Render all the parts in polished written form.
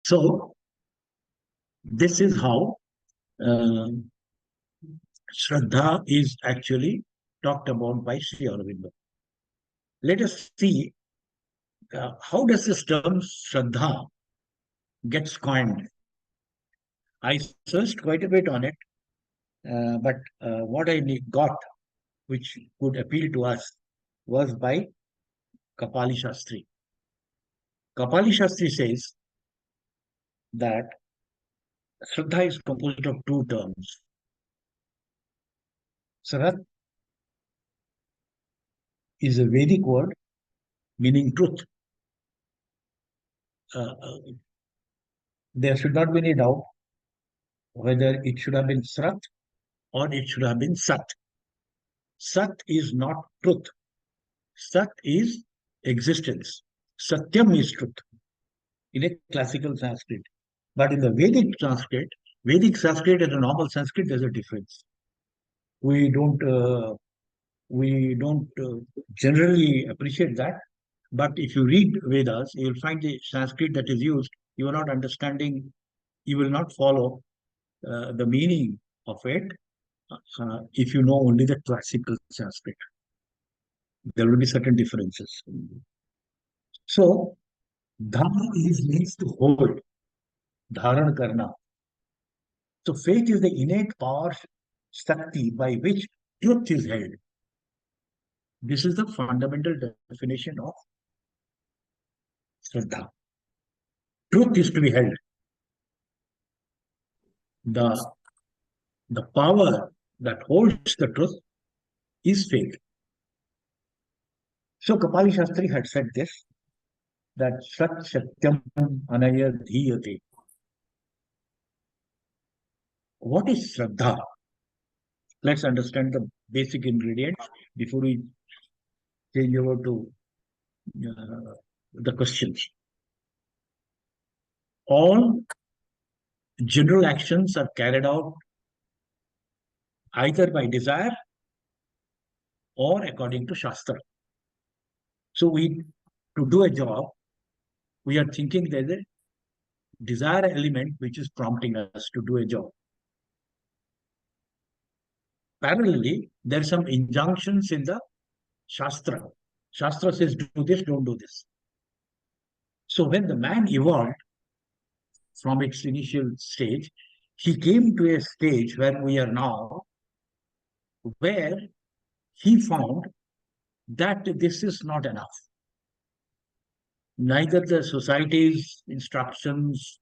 So this is how uh, Shraddha is actually talked about by Sri Aurobindo. Let us see how does this term Shraddha gets coined. I searched quite a bit on it, but what I got, which could appeal to us, was by Kapali Shastri. Kapali Shastri says that Shraddha is composed of two terms. Sarat is a Vedic word meaning truth. There should not be any doubt whether it should have been Srat or it should have been Sat. Sat is not truth. Sat is existence. Satyam is truth in a classical Sanskrit. But in the Vedic Sanskrit and the normal Sanskrit, there's a difference. We don't uh, we don't generally appreciate that. But if you read Vedas, you will find the Sanskrit that is used. You are not understanding. You will not follow the meaning of it if you know only the classical Sanskrit. There will be certain differences. So, dharma is means to hold, dharan karna. So, faith is the innate power, shakti, by which truth is held. This is the fundamental definition of Shraddha. Truth is to be held. The, the power that holds the truth is faith. So, Kapali Shastri had said this, that Sat Satyam Anaya Dhiyate. What is Shraddha? Let's understand the basic ingredients before we change over to the questions. All general actions are carried out either by desire or according to Shastra. So to do a job, we are thinking there's a desire element which is prompting us to do a job. Parallelly, there are some injunctions in the Shastra. Shastra says, do this, don't do this. So when the man evolved from its initial stage, he came to a stage where we are now, where he found that this is not enough. Neither the society's instructions,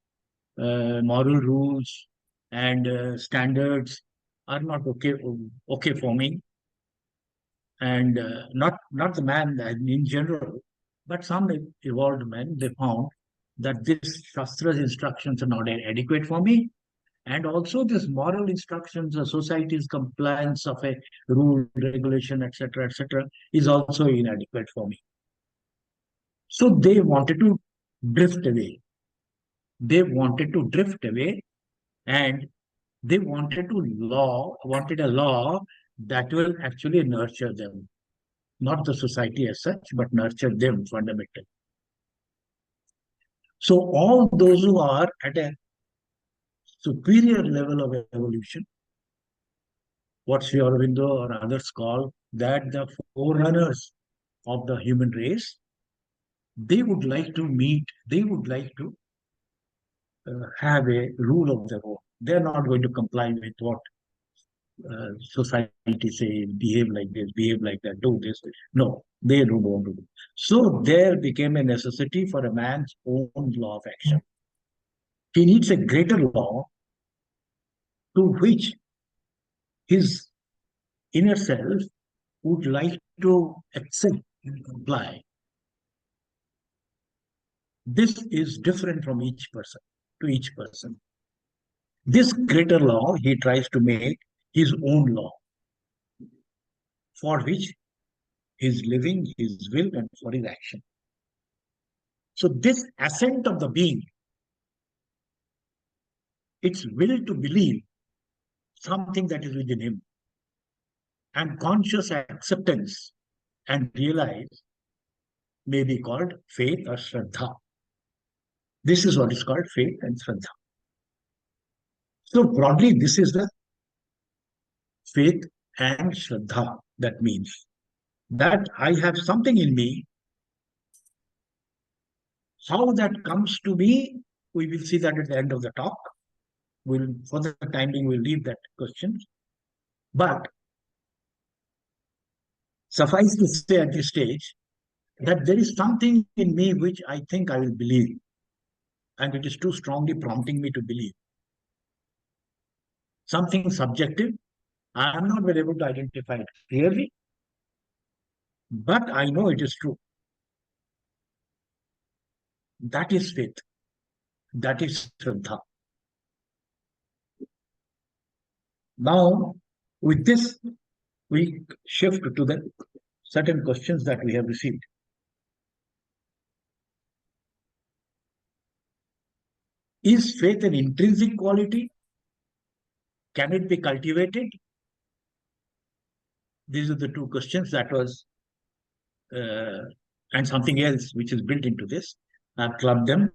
moral rules, and standards are not okay for me, and not the man in general, but some evolved men, they found that this Shastra's instructions are not adequate for me, and also this moral instructions, the society's compliance of a rule, regulation, etc., is also inadequate for me. So they wanted to drift away. They wanted to drift away, and they wanted a law that will actually nurture them, not the society as such, but nurture them fundamentally. So all those who are at a superior level of evolution, what Sri Aurobindo or others call that the forerunners of the human race, they would like to have a rule of their own. They're not going to comply with what society says, behave like this, behave like that, do this. No, they don't want to do. So there became a necessity for a man's own law of action. He needs a greater law to which his inner self would like to accept and comply. This is different from each person to each person. This greater law he tries to make his own law, for which his living, his will, and for his action. So this assent of the being, its will to believe something that is within him, and conscious acceptance and realize may be called faith or shraddha. This is what is called faith and Shraddha. So broadly, this is the faith and Shraddha. That means that I have something in me. How that comes to me, we will see that at the end of the talk. We'll, for the time being, we'll leave that question. But suffice to say at this stage that there is something in me which I think I will believe, and it is too strongly prompting me to believe. Something subjective. I am not very able to identify it clearly, but I know it is true. That is faith. That is Shraddha. Now, with this, we shift to the certain questions that we have received. Is faith an intrinsic quality? Can it be cultivated? These are the two questions that was, and something else which is built into this. I've clubbed them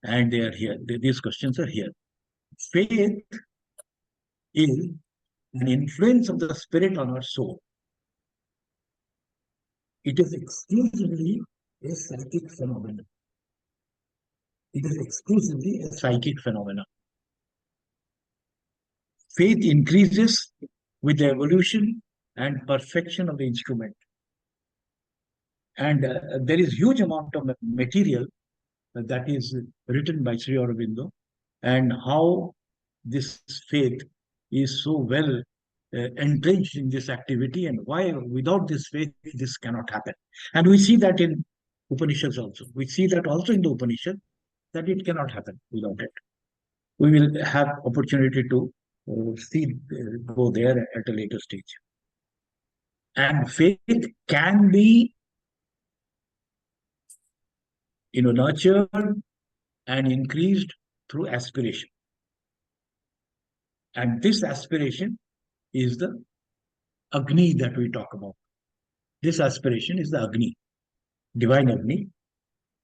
and they are here. These questions are here. Faith is an influence of the spirit on our soul. It is exclusively a psychic phenomenon. It is exclusively a psychic phenomenon. Faith increases with the evolution and perfection of the instrument. And there is huge amount of material that is written by Sri Aurobindo, and how this faith is so well entrenched in this activity, and why without this faith this cannot happen. And we see that in Upanishads also. We see that also in the Upanishad that it cannot happen without it. We will have opportunity to go there at a later stage. And faith can be, nurtured and increased through aspiration. And this aspiration is the Agni that we talk about. This aspiration is the Agni, divine Agni,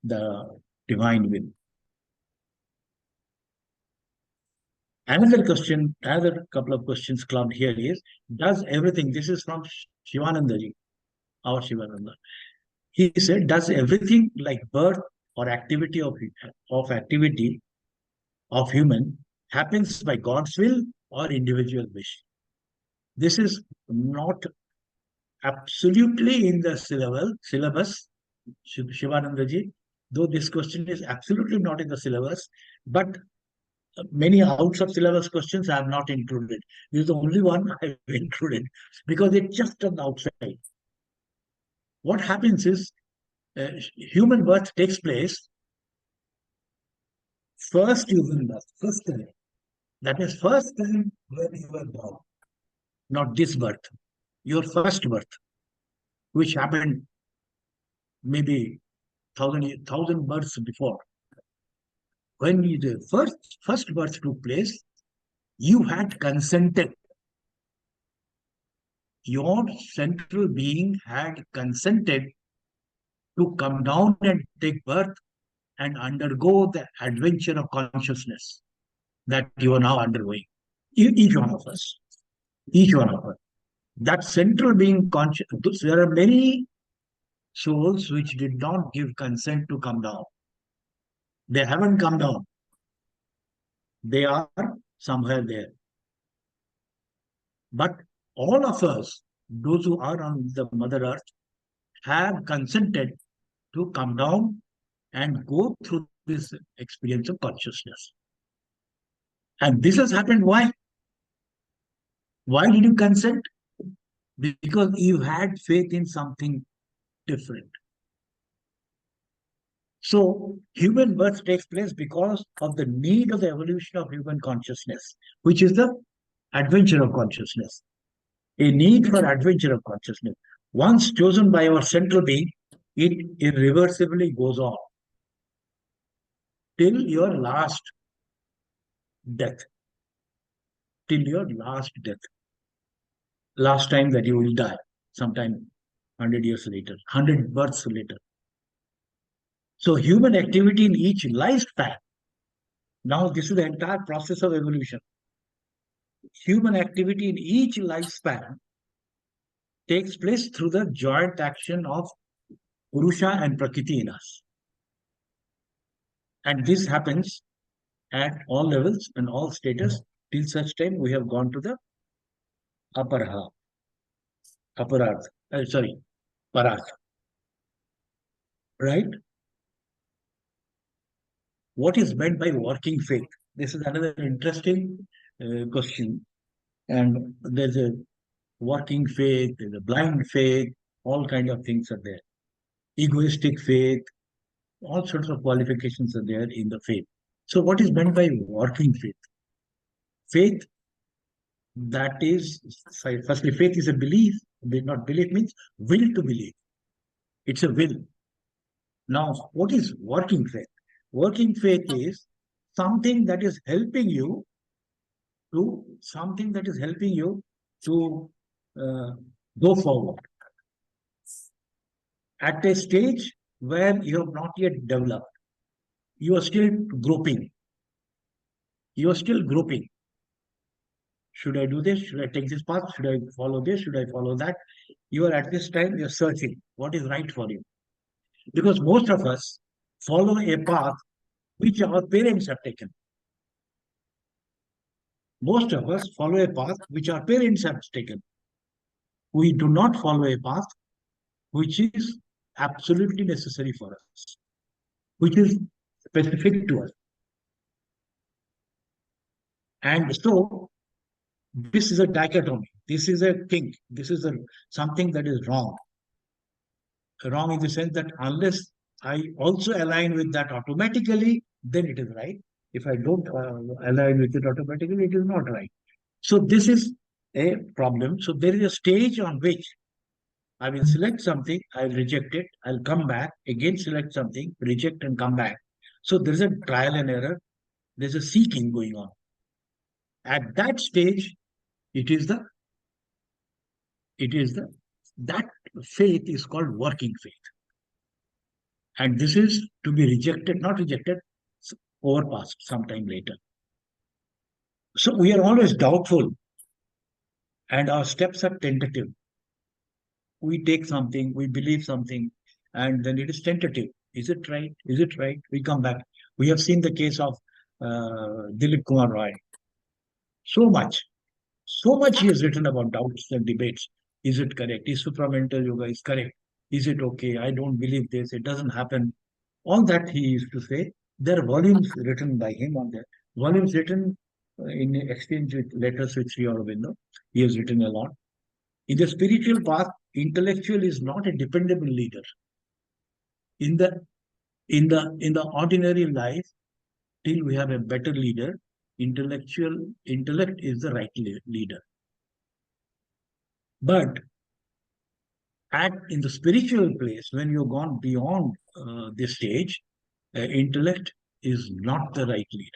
the divine will. Another question, another couple of questions clubbed here is, does everything, this is from Shivanandaji, our Shivananda. He said, does everything like birth or activity of activity of human happens by God's will or individual wish? This is not absolutely in the syllabus, Shivanandaji, though this question is absolutely not in the syllabus, but many out of syllabus questions I have not included. This is the only one I have included because it's just on the outside. What happens is human birth takes place first human birth, first time. That is first time when you were born, not this birth, your first birth, which happened maybe thousand births before. When the first birth took place, you had consented. Your central being had consented to come down and take birth and undergo the adventure of consciousness that you are now undergoing. Each one of us. Each one of us. That central being conscious. There are many souls which did not give consent to come down. They haven't come down. They are somewhere there. But all of us, those who are on the Mother Earth, have consented to come down and go through this experience of consciousness. And this has happened why? Why did you consent? Because you had faith in something different. So human birth takes place because of the need of the evolution of human consciousness, which is the adventure of consciousness. A need for adventure of consciousness. Once chosen by our central being, it irreversibly goes on till your last death. Till your last death. Last time that you will die, sometime 100 years later, 100 births later. So human activity in each lifespan. Now this is the entire process of evolution. Human activity in each lifespan takes place through the joint action of Purusha and Prakriti in us. And this happens at all levels and all status till such time we have gone to the upper half, upper earth, sorry, Parath, right? What is meant by working faith? This is another interesting question. And there's a working faith, there's a blind faith, all kind of things are there. Egoistic faith, all sorts of qualifications are there in the faith. So what is meant by working faith? Faith, that is, firstly, faith is a belief. Not belief means will to believe. It's a will. Now, what is working faith? Working faith is something that is helping you to uh, go forward at a stage where you have not yet developed. You are still groping. You are still groping. Should I do this? Should I take this path? Should I follow this? Should I follow that? You are at this time, you're searching what is right for you. Because most of us follow a path which our parents have taken. Most of us follow a path which our parents have taken. We do not follow a path which is absolutely necessary for us, which is specific to us. And so this is a dichotomy. This is a thing. This is something that is wrong. Wrong in the sense that unless I also align with that automatically, then it is right. If I don't align with it automatically, it is not right. So this is a problem. So there is a stage on which I will select something, I'll reject it, I'll come back, again select something, reject and come back. So there's a trial and error, there's a seeking going on. At that stage, it is the that faith is called working faith. And this is to be rejected, not rejected, overpassed sometime later. So we are always doubtful and our steps are tentative. We take something, we believe something, and then it is tentative. Is it right? Is it right? We come back. We have seen the case of Dilip Kumar Roy. So much he has written about doubts and debates. Is it correct? Is supramental yoga is correct? Is it okay? I don't believe this. It doesn't happen. All that he used to say. There are volumes written by him on there. Volumes written in exchange with letters with Sri Aurobindo. He has written a lot. In the spiritual path, intellectual is not a dependable leader. In the ordinary life, till we have a better leader, intellect is the right leader. But in the spiritual place, when you've gone beyond this stage, intellect is not the right leader.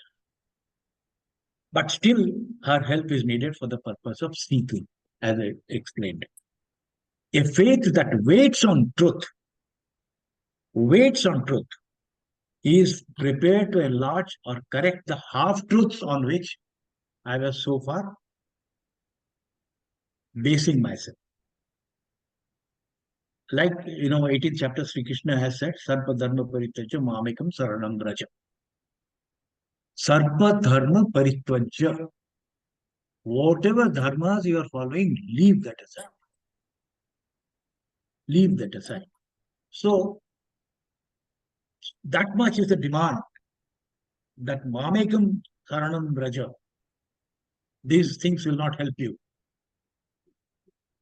But still, her help is needed for the purpose of seeking, as I explained. A faith that waits on truth, is prepared to enlarge or correct the half-truths on which I was so far basing myself. Like, 18th chapter, Sri Krishna has said, Sarva Dharma Parityaja Mamekam Saranam Braja. Sarva Dharma Parityaja. Whatever dharmas you are following, leave that aside. Leave that aside. So, that much is the demand that Mamekam Saranam Braja. These things will not help you.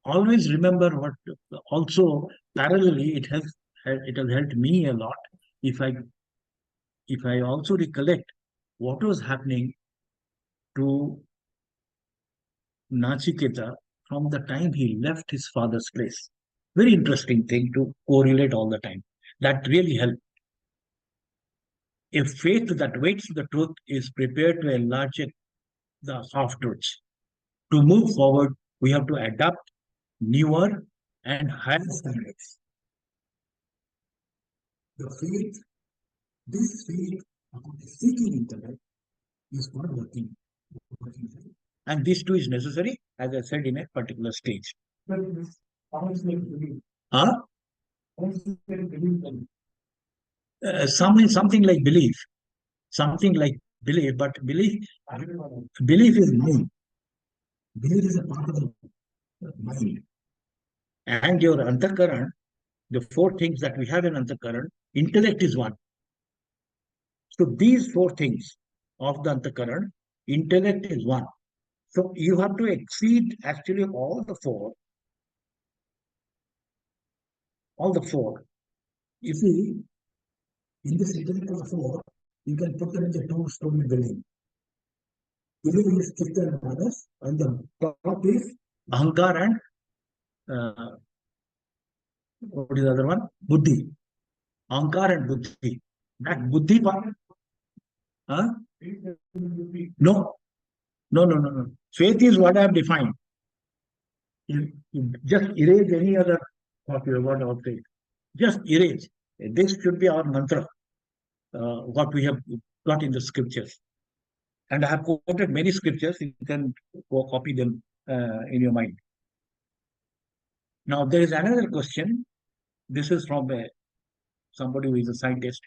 Always remember what also parallelly it has helped me a lot if I also recollect what was happening to Nachiketa from the time he left his father's place. Very interesting thing to correlate all the time. That really helped. A faith that waits the truth is prepared to enlarge the half truths. To move forward, we have to adapt newer and higher standards. The faith This faith upon the seeking intellect is called working. And this too is necessary, as I said, in a particular stage. Huh? Something like belief. Something like belief, but belief is mind. Belief is a part of the mind. And your antakaran, the four things that we have in antakaran, intellect is one. So these four things of the antakaran, intellect is one. So you have to exceed actually all the four. You see, in this intellect of the four, you can put them into two-story building. Building is chitta and manas, and the top is ahankar and what is the other one? Buddhi. Ahankar and buddhi. That buddhi part, huh? No, no. Faith is what I have defined. You just erase any other what you have got of faith. Just erase. This should be our mantra, what we have got in the scriptures. And I have quoted many scriptures. You can go copy them in your mind. Now, there is another question. This is from somebody who is a scientist.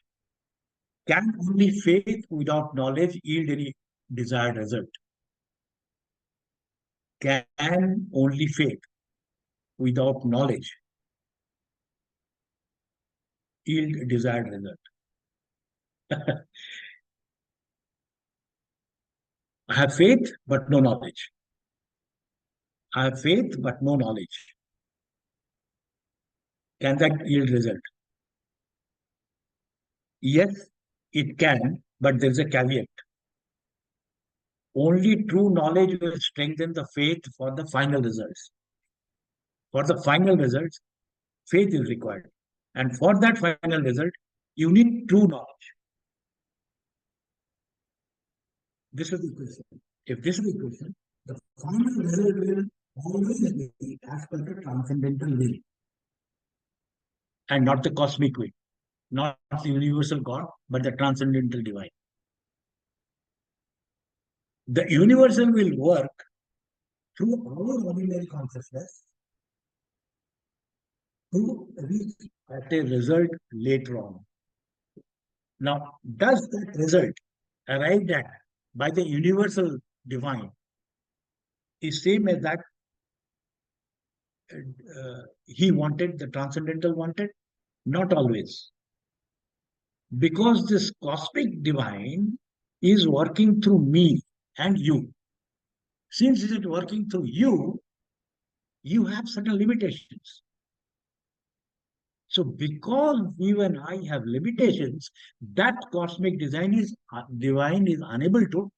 Can only faith without knowledge yield any desired result? Can only faith without knowledge yield desired result? I have faith but no knowledge. I have faith but no knowledge. Can that yield result? Yes, it can, but there's a caveat. Only true knowledge will strengthen the faith for the final results. For the final results, faith is required. And for that final result, you need true knowledge. This is the question. If this is the question, the final result will always be as per the transcendental will and not the cosmic will, not the universal God, but the transcendental divine. The universal will work through our ordinary consciousness to reach at a result later on. Now, does that result arrived at by the universal divine is same as that he wanted, the transcendental wanted? Not always. Because this cosmic divine is working through me and you. Since it is working through you, you have certain limitations. So because you and I have limitations, that cosmic divine is unable to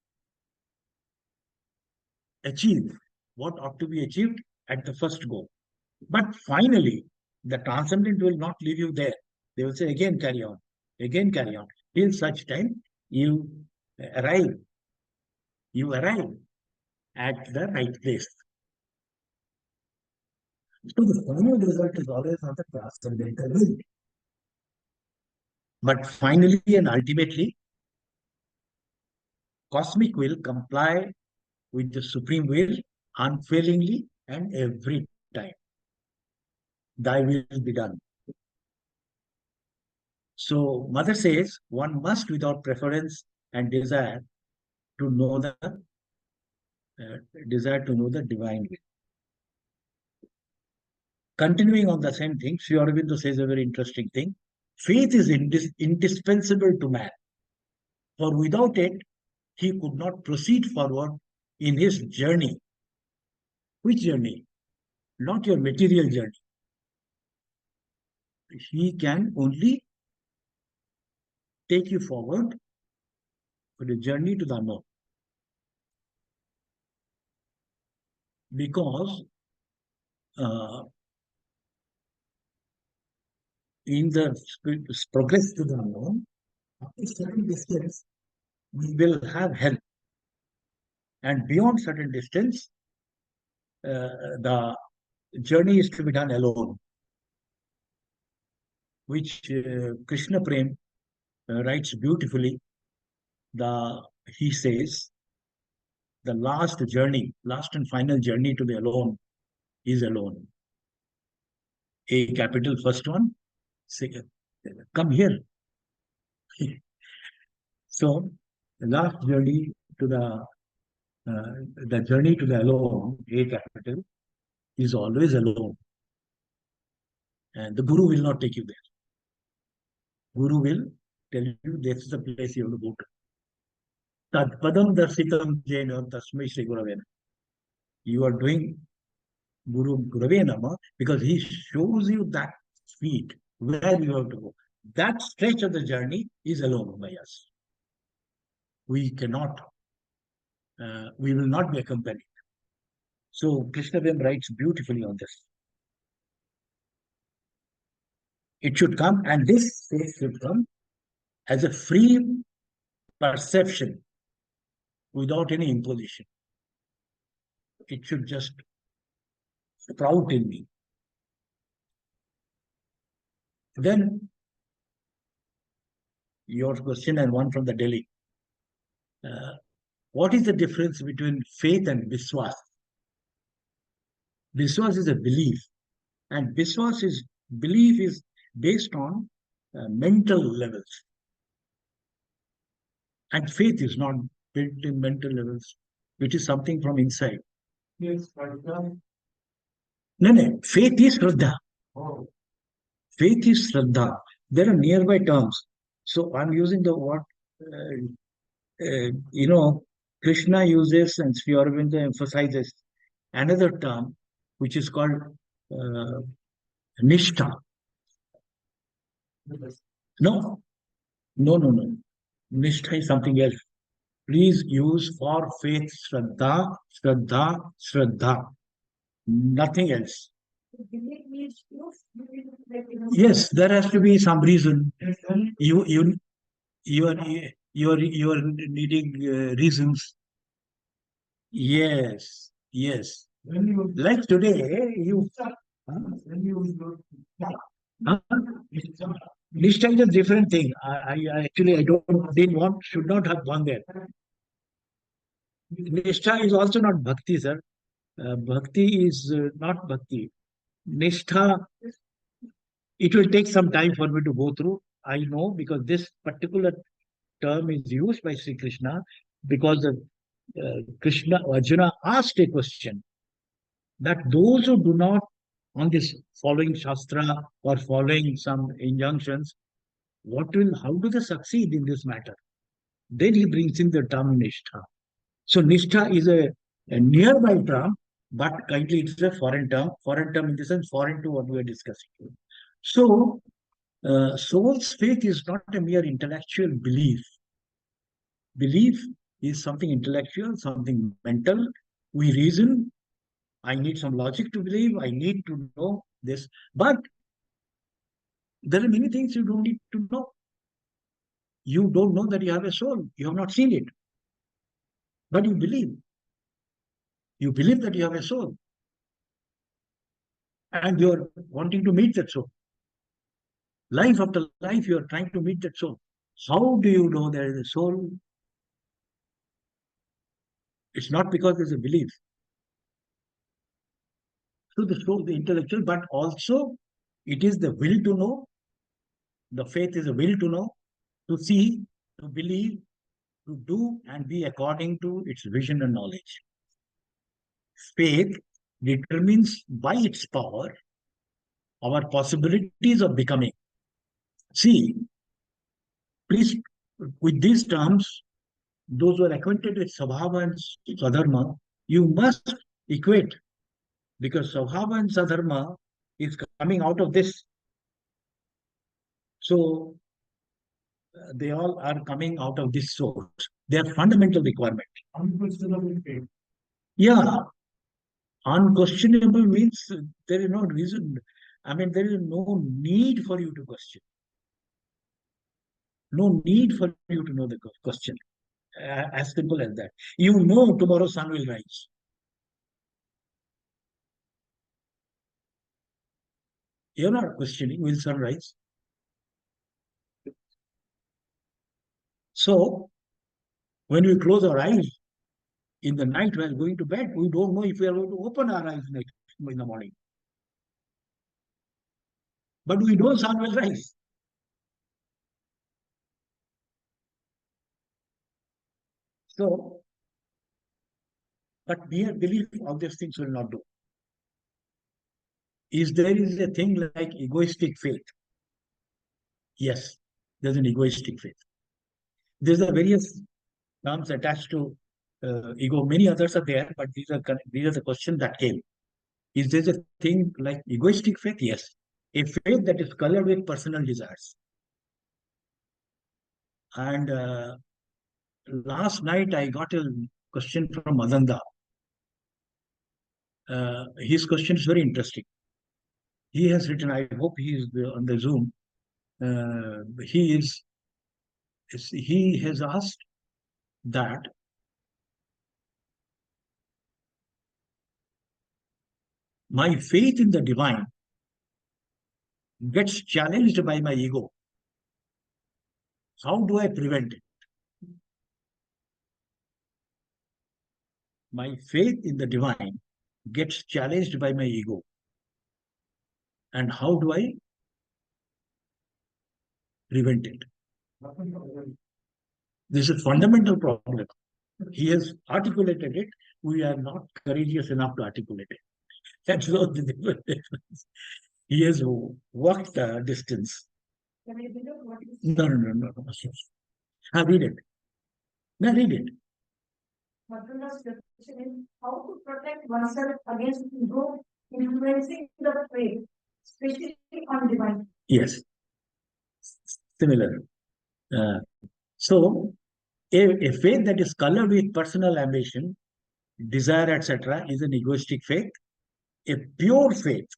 achieve what ought to be achieved at the first go. But finally, the transcendent will not leave you there. They will say, again carry on, till such time you arrive, you arrive at the right place. So the final result is always on the transcendental will. But finally and ultimately, cosmic will comply with the supreme will unfailingly and every time. Thy will be done. So Mother says one must, without preference and to know the desire to know the divine will. Continuing on the same thing, Sri Aurobindo says a very interesting thing. Faith is indispensable to man, for without it, he could not proceed forward in his journey. Which journey? Not your material journey. He can only take you forward for the journey to the unknown. Because in the progress to the unknown, after certain distance, we will have help. And beyond certain distance, the journey is to be done alone, which Krishna Prem writes beautifully. The He says the last and final journey to be alone is alone. A capital first one. Say, come here. So the last journey to the journey to the alone, A capital, is always alone, and the guru will not take you there. Guru will tell you this is the place you have to go to. Tad padam darsitam jena tasmai Shri Gurave Namaha. You are doing Guru Gurave Nama because he shows you that feet where you have to go. That stretch of the journey is alone by us. We cannot, we will not be accompanied. So Krishna then writes beautifully on this. It should come, and this faith should come as a free perception without any imposition. It should just sprout in me. Then your question and one from the Delhi. Uh, what is the difference between faith and Viswas? Viswas is a belief, and Viswas is belief is based on mental levels, and faith is not built in mental levels, which is something from inside. Yes, no, no, faith is Shraddha. Oh. Faith is Shraddha. There are nearby terms. So I'm using the word, you know, Krishna uses and Sri Aurobindo emphasizes another term which is called uh, Nishtha. No, no, no, no. Nishtha is something else. Please use for faith Shraddha, Shraddha, Shraddha. Nothing else. Yes, there has to be some reason. You you you are needing reasons. Yes, yes. Like today, you. Huh? Huh? Nishtha is a different thing. I actually I don't didn't want should not have gone there. Nishtha is also not bhakti, sir. Bhakti is not bhakti. Nishtha, it will take some time for me to go through. I know because this particular term is used by Sri Krishna because Krishna Arjuna asked a question that those who do not on this following Shastra or following some injunctions, how do they succeed in this matter? Then he brings in the term Nishtha. So Nishtha is a nearby term, but kindly it's a foreign term in the sense foreign to what we are discussing. So soul's faith is not a mere intellectual belief. Belief is something intellectual, something mental. We reason. I need some logic to believe. I need to know this. But there are many things you don't need to know. You don't know that you have a soul. You have not seen it. But you believe. You believe that you have a soul. And you're wanting to meet that soul. Life after life, you're trying to meet that soul. How do you know there is a soul? It's not because there's a belief. So the soul, the intellectual, but also it is the will to know. The faith is a will to know, to see, to believe, to do and be according to its vision and knowledge. Faith determines by its power our possibilities of becoming. See, please, with these terms, those who are acquainted with Svabhava and Swadharma, you must equate because Svabhava and Swadharma is coming out of this. So they all are coming out of this source. They are fundamental requirement. Yeah, unquestionable means there is no reason. I mean, there is no need for you to question. No need for you to know the question. As simple as that. You know tomorrow sun will rise. You're not questioning will sun rise. So when we close our eyes in the night while going to bed, we don't know if we are going to open our eyes next in the morning. But we don't always rise. So, but mere belief of these things will not do. Is there is a thing like egoistic faith? Yes, there's an egoistic faith. There's a various terms attached to ego. Many others are there, but these are the questions that came. Is there a thing like egoistic faith? Yes, a faith that is colored with personal desires. And last night I got a question from Madanda. His question is very interesting. He has written. I hope he is on the Zoom. He has asked that my faith in the divine gets challenged by my ego. How do I prevent it? My faith in the divine gets challenged by my ego. And how do I prevent it? This is a fundamental problem. He has articulated it. We are not courageous enough to articulate it. That's not the difference. He has walked the distance. No, no, no, no, no. I read it. No, read it. Madhuna's question is how to protect oneself against ego influencing the faith, especially on divine. Yes, similar. Uh, so, a faith that is colored with personal ambition, desire, etc., is an egoistic faith. A pure faith,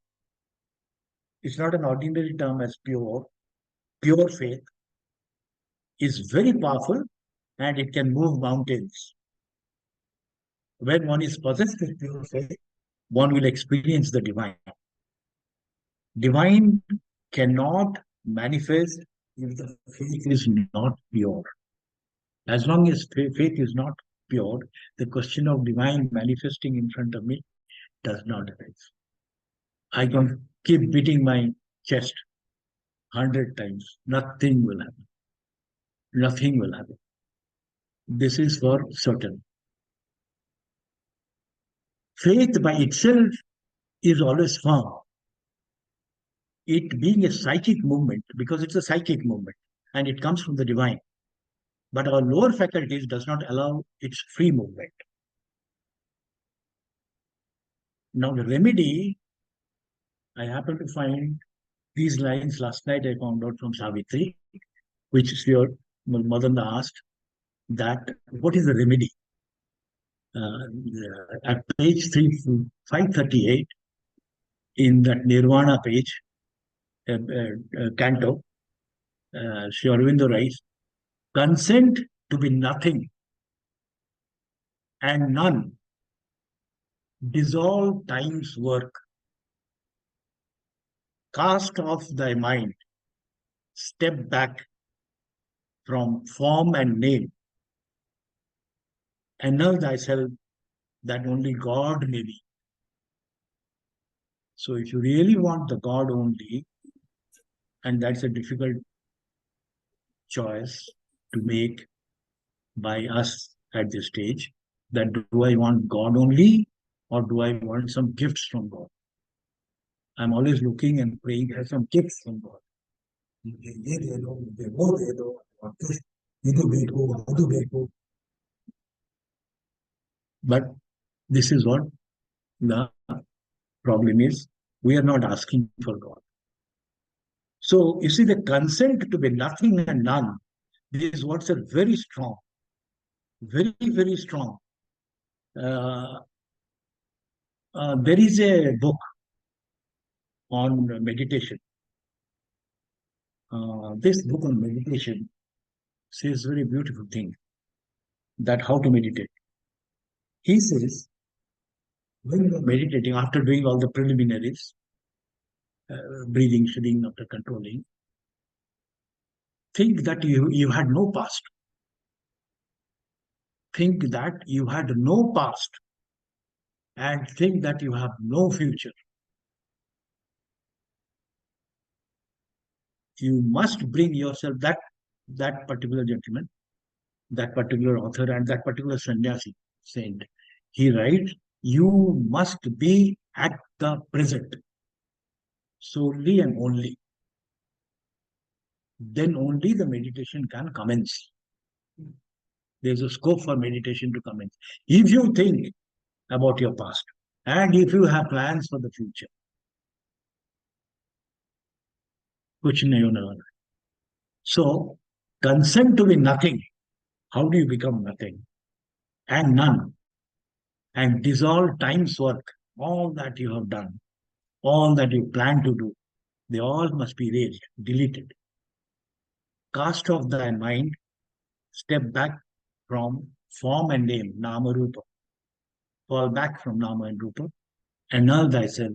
it's not an ordinary term as pure faith is very powerful and it can move mountains. When one is possessed with pure faith, one will experience the divine. Divine cannot manifest if the faith is not pure. As long as faith is not pure, the question of divine manifesting in front of me does not arise. I can keep beating my chest 100 times. Nothing will happen. Nothing will happen. This is for certain. Faith by itself is always firm. It being a psychic movement, because it's a psychic movement and it comes from the divine. But our lower faculties does not allow its free movement. Now the remedy, I happen to find these lines last night I found out from Savitri, which is your Madanda asked that what is the remedy? At page 538 in that Nirvana page, canto, Sri Aurobindo writes, consent to be nothing and none, dissolve time's work, cast off thy mind, step back from form and name, annul thyself that only God may be. So if you really want the God only, and that's a difficult choice to make by us at this stage, that do I want God only or do I want some gifts from God? I'm always looking and praying for some gifts from God. But this is what the problem is. We are not asking for God. So you see, the consent to be nothing and none, these words are very strong, very, very strong. Uh, there is a book on meditation. This book on meditation says very beautiful thing, that how to meditate. He says, when you are meditating, after doing all the preliminaries, breathing, sitting, after controlling, think that you had no past. think that you had no past and think that you have no future. You must bring yourself, that particular gentleman, that particular author, and that particular sannyasi saint. He writes, you must be at the present solely and only. Then only the meditation can commence. There's a scope for meditation to commence. If you think about your past and if you have plans for the future, which nahi hone wala. So, consent to be nothing. How do you become nothing? And none. And dissolve time's work, all that you have done, all that you plan to do, they all must be erased, deleted. Cast off thy mind, step back from form and name, Nama Rupa. Fall back from Nama and Rupa, annul thyself,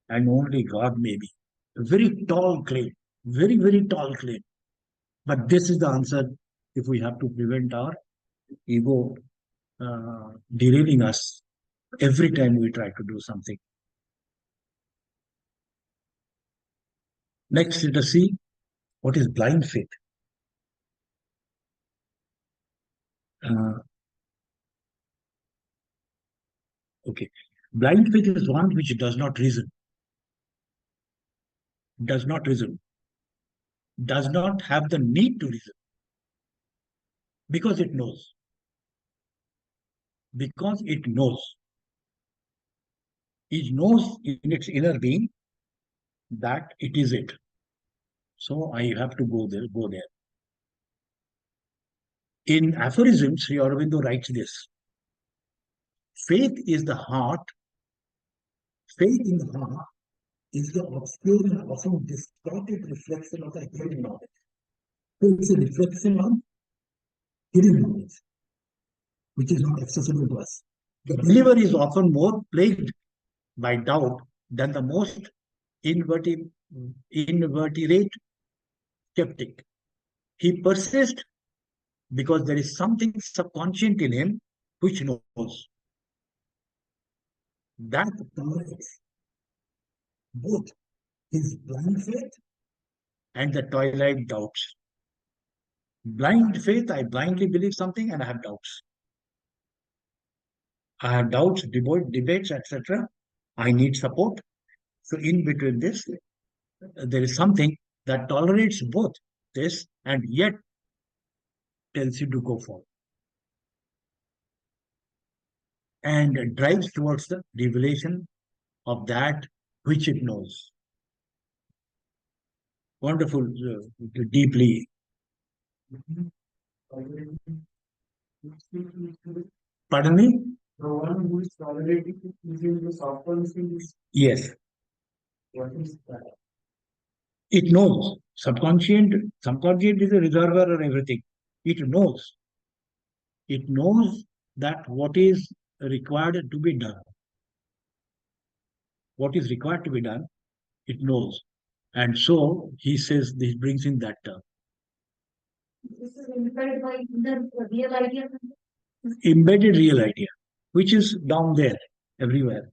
and only God may be. A very tall claim, very, very tall claim. But this is the answer if we have to prevent our ego derailing us every time we try to do something. Next, let us see what is blind faith. Uh, okay. Blind faith is one which does not reason, does not have the need to reason because it knows. Because it knows. It knows in its inner being that it is it. So I have to go there, go there. In aphorisms, Sri Aurobindo writes this. Faith is the heart. Faith in the heart is the obscure and often distorted reflection of the hidden knowledge. So it's a reflection of hidden knowledge, which is not accessible to us. The believer is often more plagued by doubt than the most invertebrate skeptic. He persists because there is something subconscient in him which knows. That tolerates both his blind faith and the twilight doubts. Blind faith, I blindly believe something and I have doubts. I have doubts, debates, etc. I need support. So in between this, there is something that tolerates both this and yet tells you to go forward and drives towards the revelation of that which it knows. Wonderful, deeply. Pardon me? The one who is tolerating using the subconscious. Yes. What is that? It knows. Subconscient is a reservoir of everything. It knows. It knows that what is required to be done. What is required to be done, it knows. And so he says, this brings in that term. This is embedded by the real idea. Embedded real idea, which is down there, everywhere.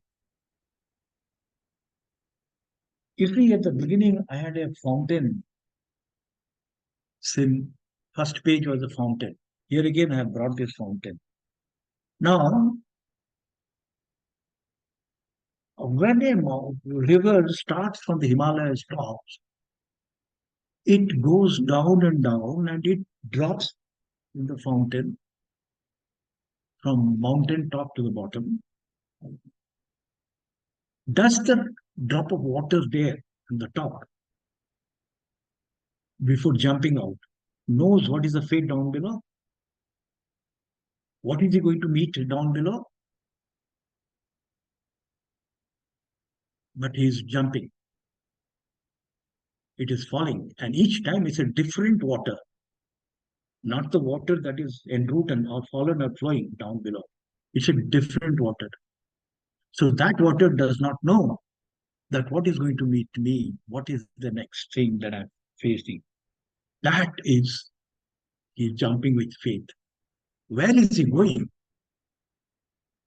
You see, at the beginning, I had a fountain. Sin, first page was a fountain. Here again, I have brought this fountain. Now, when a river starts from the Himalayas tops, it goes down and it drops in the fountain from mountain top to the bottom. Does the drop of water there on the top before jumping out knows what is the fate down below? What is he going to meet down below? But he is jumping. It is falling. And each time it's a different water. Not the water that is en route and or fallen or flowing down below. It's a different water. So that water does not know that what is going to meet me, what is the next thing that I'm facing. That is, he's jumping with faith. Where is he going?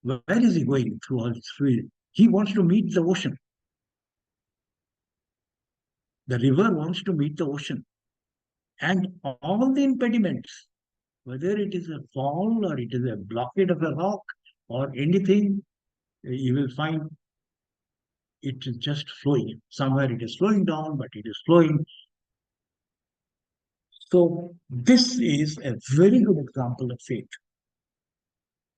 Where is he going through all through? He wants to meet the ocean. The river wants to meet the ocean. And all the impediments, whether it is a fall or it is a blockade of a rock or anything, you will find it is just flowing. Somewhere it is slowing down, but it is flowing. So this is a very good example of faith.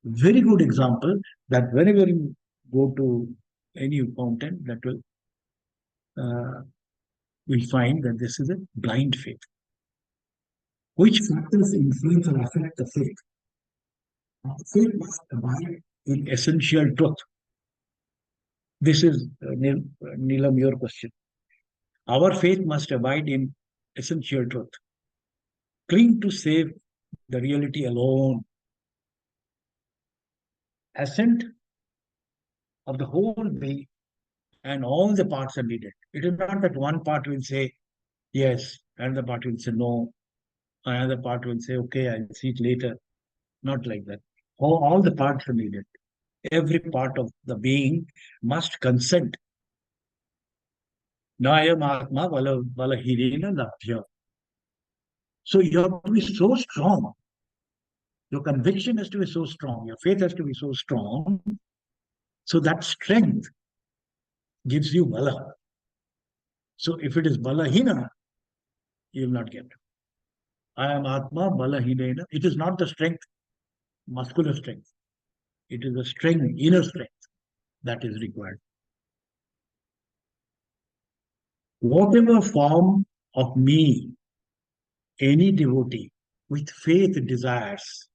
Very good example that whenever you go to any fountain, that will find that this is a blind faith. Which factors influence or affect the faith? Faith must abide in essential truth. This is Neelam, your question. Our faith must abide in essential truth. Cling to save the reality alone. Assent of the whole being and all the parts are needed. It is not that one part will say yes, another part will say no, another part will say okay, I'll see it later. Not like that. All the parts are needed. Every part of the being must consent. Nayam Atma Vala Hirena Labhya. So you have to be so strong. Your conviction has to be so strong. Your faith has to be so strong. So that strength gives you Bala. So if it is Balahina, you will not get. I am Atma Balahina. It is not the strength, muscular strength. It is the strength, inner strength that is required. Whatever form of me any devotee with faith desires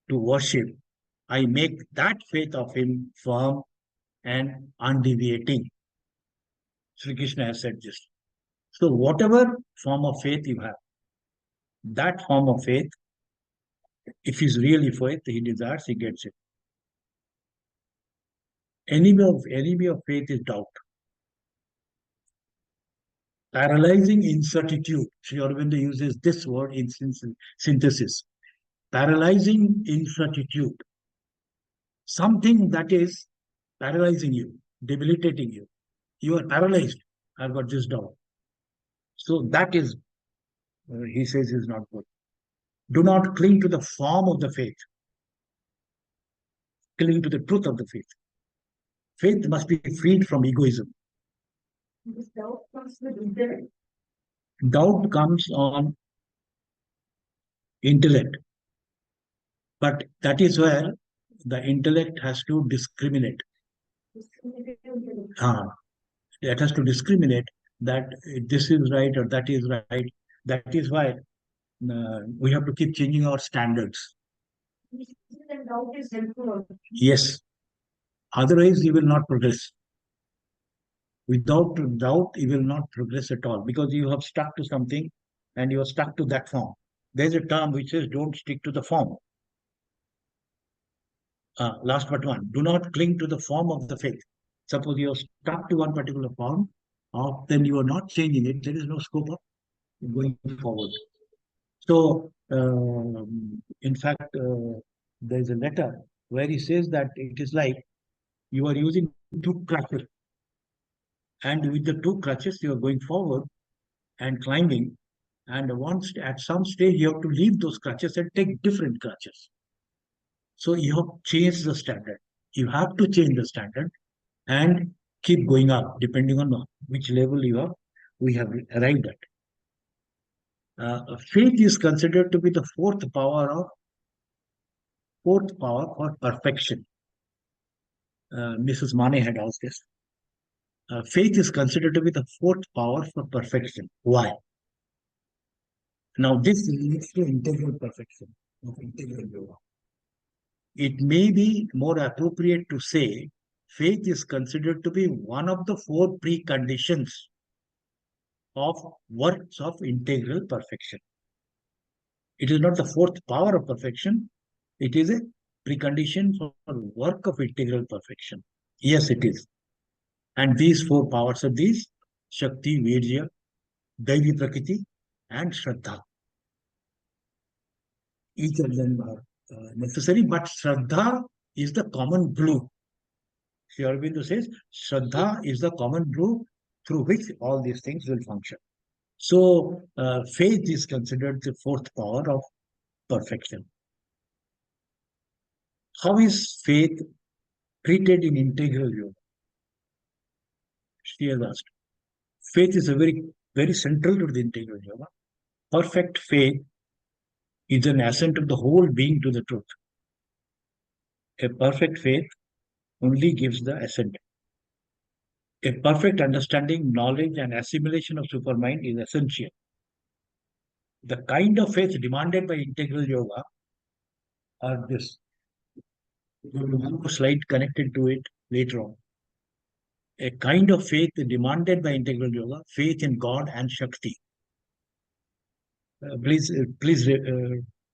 to worship, I make that faith of him firm and undeviating. Sri Krishna has said this. So, whatever form of faith you have, that form of faith, if he's really faith, he desires, he gets it. Enemy of faith is doubt. Paralyzing incertitude. Sri Aurobindo uses this word in synthesis. Paralyzing incertitude. Something that is paralyzing you, debilitating you. You are paralyzed. I've got this doubt. So that is, he says, is not good. Do not cling to the form of the faith. Cling to the truth of the faith. Faith must be freed from egoism. This doubt comes with intellect. Doubt comes on intellect. But that is where the intellect has to discriminate. It has to discriminate that this is right or that is right. That is why we have to keep changing our standards. Doubt is helpful. Yes. Otherwise, you will not progress. Without doubt, you will not progress at all because you have stuck to something and you are stuck to that form. There's a term which says don't stick to the form. Last but one, do not cling to the form of the faith. Suppose you are stuck to one particular form, then you are not changing it. There is no scope of going forward. So, in fact, there is a letter where he says that it is like you are using two crutches. And with the two crutches, you are going forward and climbing. And once at some stage, you have to leave those crutches and take different crutches. So you have changed the standard. You have to change the standard and keep going up depending on which level we have arrived at. Faith is considered to be the fourth power for perfection. Mrs. Mane had asked this. Faith is considered to be the fourth power for perfection. Why? Now, this leads to integral perfection of integral yoga. It may be more appropriate to say faith is considered to be one of the four preconditions of works of integral perfection. It is not the fourth power of perfection. It is a precondition for work of integral perfection. Yes, it is. And these four powers are these: Shakti, Virya, Daivi Prakriti, and Shraddha. Each of them are necessary, but Shraddha is the common glue. Sri Aurobindo says Shraddha is the common glue through which all these things will function. So, faith is considered the fourth power of perfection. How is faith treated in integral yoga? She has asked. Faith is a very central to the integral yoga. Perfect faith is an assent of the whole being to the truth. A perfect faith only gives the assent. A perfect understanding, knowledge, and assimilation of supermind is essential. The kind of faith demanded by integral yoga are this. We will have a slide connected to it later on. A kind of faith demanded by integral yoga, faith in God and Shakti. Please,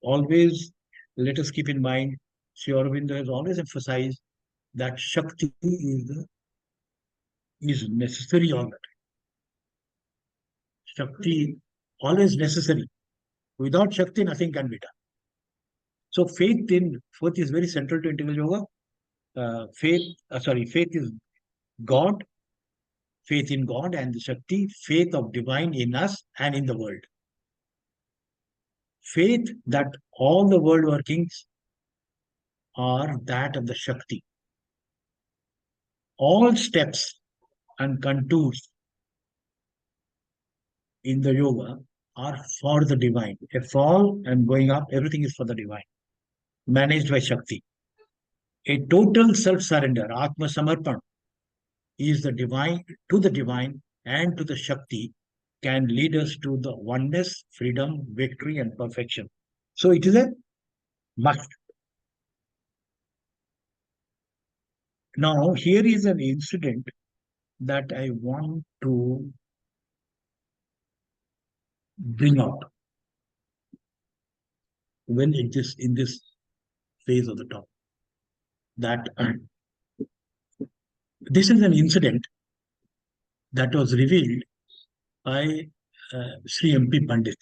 always let us keep in mind, Sri Aurobindo has always emphasized that Shakti is necessary all the time. Shakti always necessary. Without Shakti, nothing can be done. So faith is very central to integral yoga. Faith is God, faith in God and the Shakti, faith of divine in us and in the world. Faith that all the world workings are that of the Shakti. All steps and contours in the yoga are for the divine. A fall and going up, everything is for the divine, managed by Shakti. A total self-surrender, Atma Samarpan, is the divine to the divine and to the Shakti can lead us to the oneness, freedom, victory, and perfection. So it is a must. Now, here is an incident that I want to bring out when it is in this phase of the talk. That this is an incident that was revealed by Sri M.P. Pandit.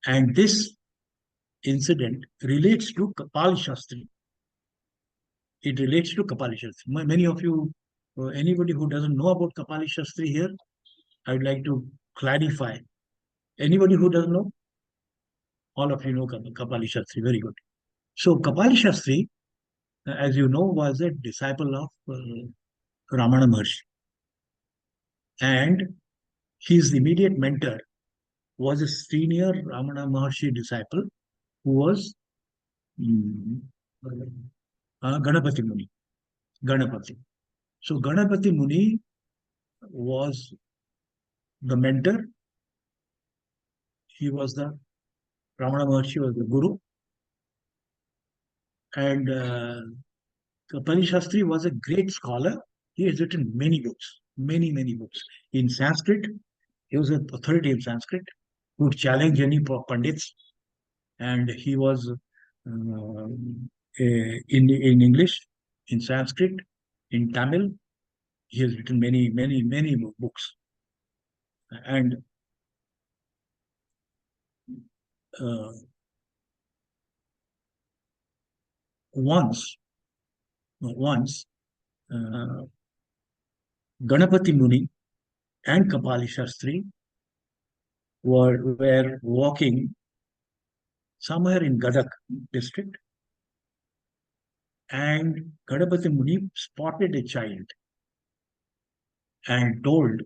And this incident relates to Kapali Shastri. It relates to Kapali Shastri. Many of you, anybody who doesn't know about Kapali Shastri here, I would like to clarify. Anybody who doesn't know, all of you know Kapali Shastri. Very good. So Kapali Shastri, as you know, was a disciple of Ramana Maharshi. And his immediate mentor was a senior Ramana Maharshi disciple who was Ganapati Muni. Ganapati. So Ganapati Muni was the mentor. He was the Ramana Maharshi was the guru, and Kapali Shastri was a great scholar. He has written many books, many books in Sanskrit. He was an authority in Sanskrit. He would challenge any pundits, and he was in English, in Sanskrit, in Tamil. He has written many books, and uh, once Ganapati Muni and Kapali Shastri were walking somewhere in Gadak district, and Ganapati Muni spotted a child and told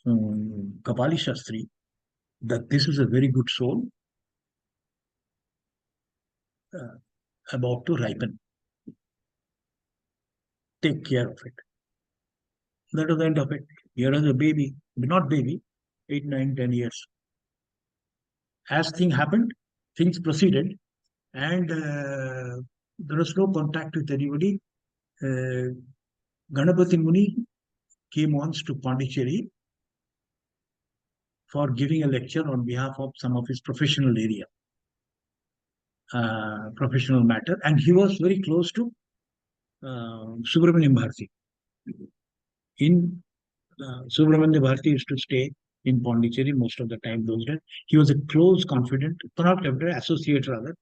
Kapali Shastri that this is a very good soul uh, about to ripen. Take care of it. That was the end of it. Here is a baby, not baby, 8, 9, 10 years. As things happened, things proceeded, and there was no contact with anybody. Ganapati Muni came once to Pondicherry for giving a lecture on behalf of some of his professional area, professional matter, and he was very close to Subramaniam Bharati. In Subramaniam Bharati used to stay in Pondicherry most of the time those days. He was a close confidant, not associate rather,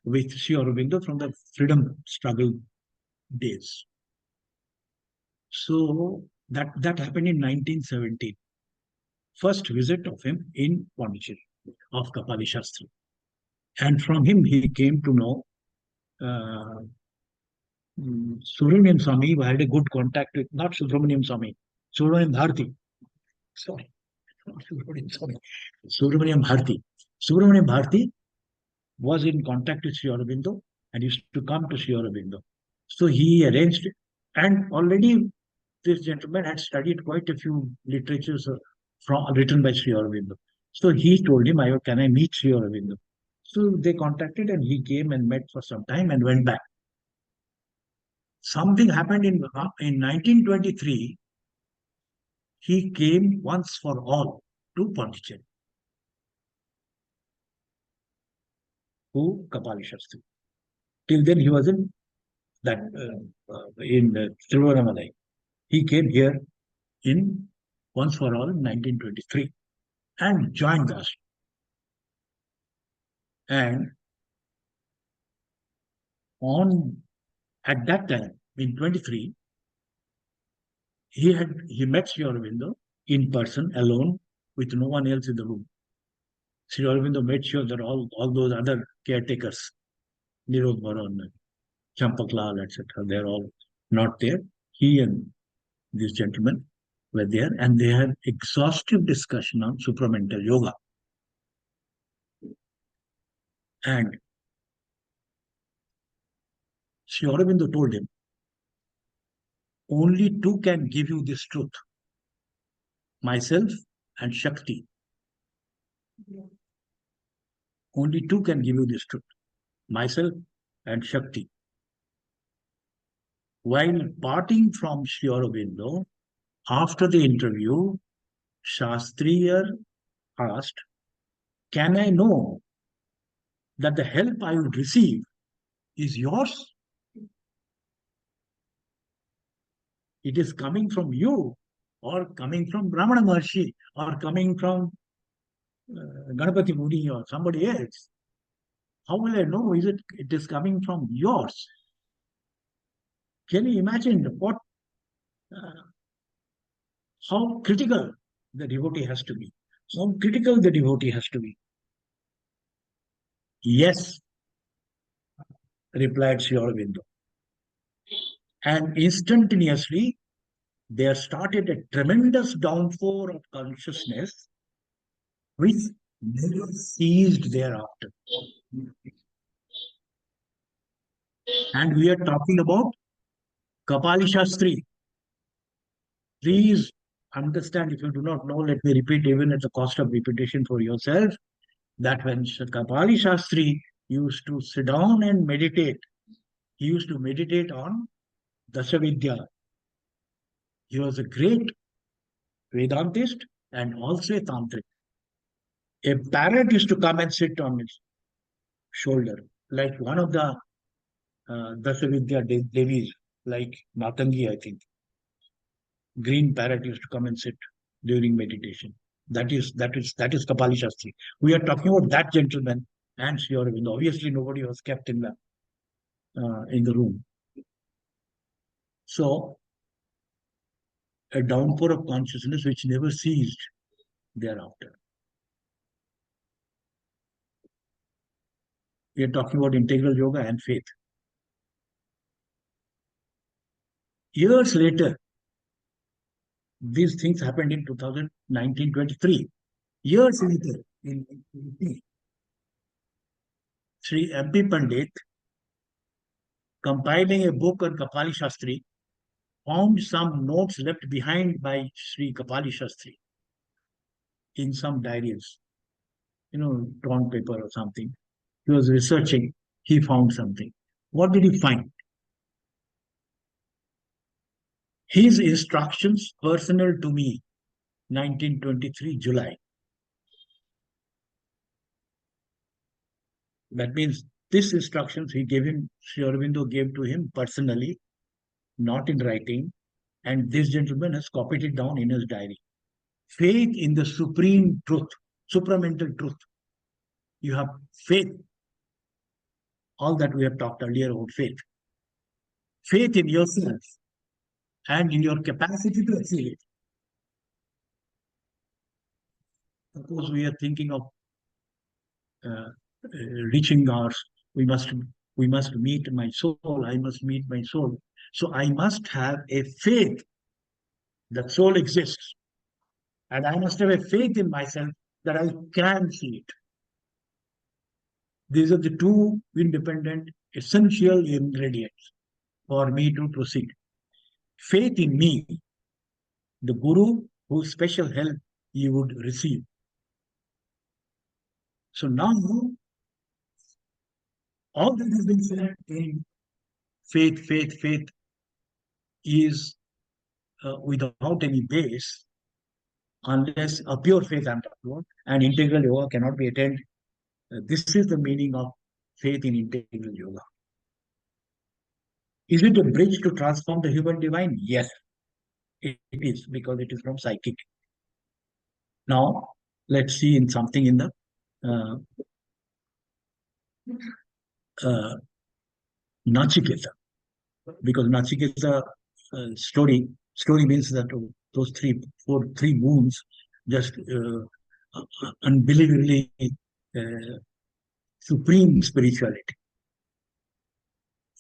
with Sri Aurobindo from the freedom struggle days. So that happened in 1917. First visit of him in Pondicherry of Kapali Shastri. And from him he came to know uh, Subramaniam Swami, who had a good contact with, not Subramaniam Swami, Subramaniam Bharti. Sorry, not Subramaniam Swami, Subramaniam Bharti. Subramaniam Bharti was in contact with Sri Aurobindo and used to come to Sri Aurobindo. So he arranged it. And already this gentleman had studied quite a few literatures written by Sri Aurobindo. So he told him, can I meet Sri Aurobindo? So they contacted and he came and met for some time and went back. Something happened in 1923. He came once for all to Pondicherry, to Kapali Shastri. Till then he was in Tiruvannamalai. He came here in once for all in 1923 and joined us. And on at that time in 23, he met Sri Aurobindo in person alone with no one else in the room. Sri Aurobindo made sure that all those other caretakers, Nirod Baron, Champak Lal, etc., they're all not there. He and this gentleman were there and they had exhaustive discussion on supramental yoga. And Sri Aurobindo told him, only two can give you this truth, myself and Shakti. Only two can give you this truth, myself and Shakti. While parting from Sri Aurobindo, after the interview, Shastriya asked, can I know that the help I would receive is yours? It is coming from you, or coming from Ramana Maharshi, or coming from Ganapati Muni or somebody else. How will I know it is coming from yours? Can you imagine uh, how critical the devotee has to be? How critical the devotee has to be. Yes, replied Sri Aurobindo. And instantaneously, there started a tremendous downpour of consciousness which never ceased thereafter. And we are talking about Kapali Shastri. Please understand, if you do not know, let me repeat even at the cost of repetition for yourself, that when Kapali Shastri used to sit down and meditate, he used to meditate on Dasavidya. He was a great Vedantist and also a Tantric. A parrot used to come and sit on his shoulder, like one of the Dasavidya Devis, like Matangi, I think. Green parrot used to come and sit during meditation. That is Kapali Shastri. We are talking about that gentleman and Sri Aurobindo. Obviously, nobody was kept in the room. So a downpour of consciousness which never ceased thereafter. We are talking about integral yoga and faith. Years later, these things happened in 1923. Years later, in 1923, Sri M.P. Pandit, compiling a book on Kapali Shastri, found some notes left behind by Sri Kapali Shastri in some diaries, torn paper or something. He was researching, he found something. What did he find? His instructions personal to me, 1923 July. That means this instructions he gave him, Sri Aurobindo gave to him personally, not in writing, and this gentleman has copied it down in his diary. faith in the supreme truth, supramental truth. You have faith, all that we have talked earlier about faith. Faith in yourself and in your capacity to achieve it. Suppose we are thinking of uh, reaching our, we must we must meet my soul. I must meet my soul. So I must have a faith that soul exists, and I must have a faith in myself that I can see it. These are the two independent, essential ingredients for me to proceed. Faith in me, the Guru whose special help you would receive. So now all that has been said in faith is without any base, unless a pure faith I'm talking about, and integral yoga cannot be attained. This is the meaning of faith in integral yoga. Is it a bridge to transform the human divine? Yes, it is, because it is from psychic. Now, let's see in something in the uh, uh, Nachiketa, because Nachiketa story means that those three moons just unbelievably supreme spirituality.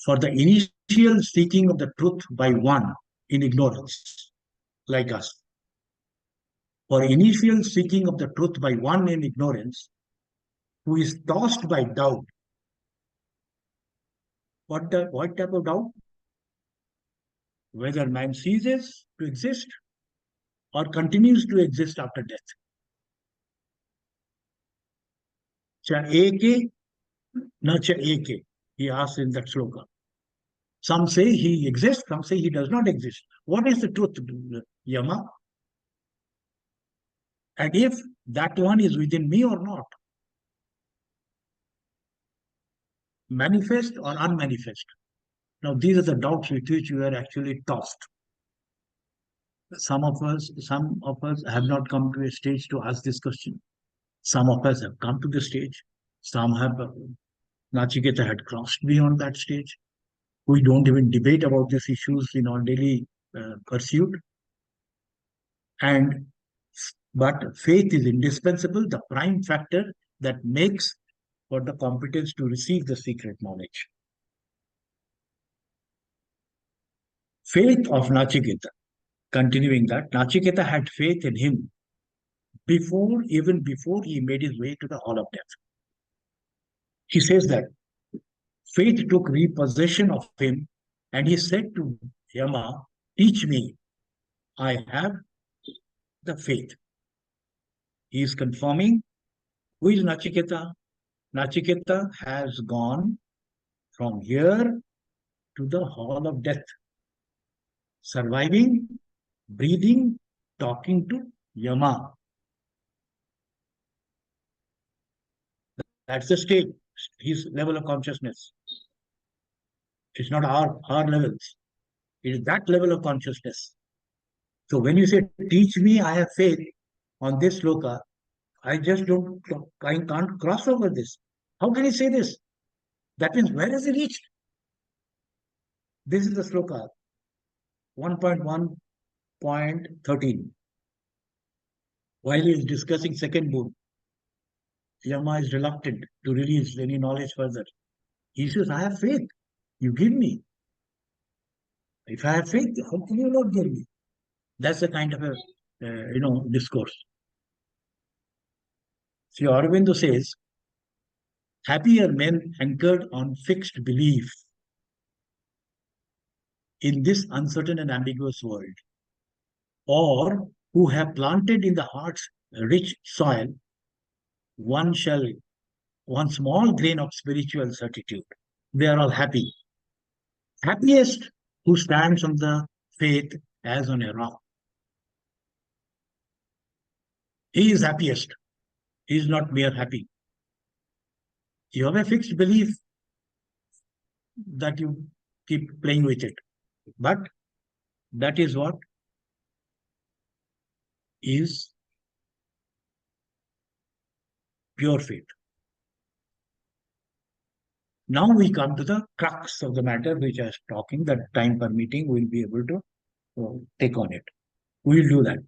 For the initial seeking of the truth by one in ignorance, like us. For initial seeking of the truth by one in ignorance, who is tossed by doubt. What type of doubt? Whether man ceases to exist or continues to exist after death. Cha eke, na cha eke, he asks in that sloka. Some say he exists, some say he does not exist. What is the truth, Yama? And if that one is within me or not, manifest or unmanifest. Now, these are the doubts with which we are actually tossed. Some of us have not come to a stage to ask this question. Some of us have come to the stage. Some have. Nachiketa had crossed beyond that stage. We don't even debate about these issues in our daily pursuit. And but faith is indispensable, the prime factor that makes for the competence to receive the secret knowledge. Faith of Nachiketa. Continuing that, Nachiketa had faith in him even before he made his way to the hall of death. He says that faith took repossession of him, and he said to Yama, teach me, I have the faith. He is confirming who is Nachiketa. Nachiketa has gone from here to the hall of death, surviving, breathing, talking to Yama. That's the state, his level of consciousness. It's not our levels. It is that level of consciousness. So when you say, teach me, I have faith on this sloka, I can't cross over this. How can he say this? That means, where has he reached? This is the sloka, 1.1.13. While he is discussing second boon, Yama is reluctant to release any knowledge further. He says, I have faith. You give me. If I have faith, how can you not give me? That's the kind of a discourse. See, Aurobindo says, happy are men anchored on fixed belief in this uncertain and ambiguous world, or who have planted in the heart's rich soil one small grain of spiritual certitude. They are all happy. Happiest who stands on the faith as on a rock. He is happiest. He is not mere happy. You have a fixed belief that you keep playing with it. But that is what is pure faith. Now we come to the crux of the matter, which I was talking, that time permitting, we'll be able to take on it. We'll do that.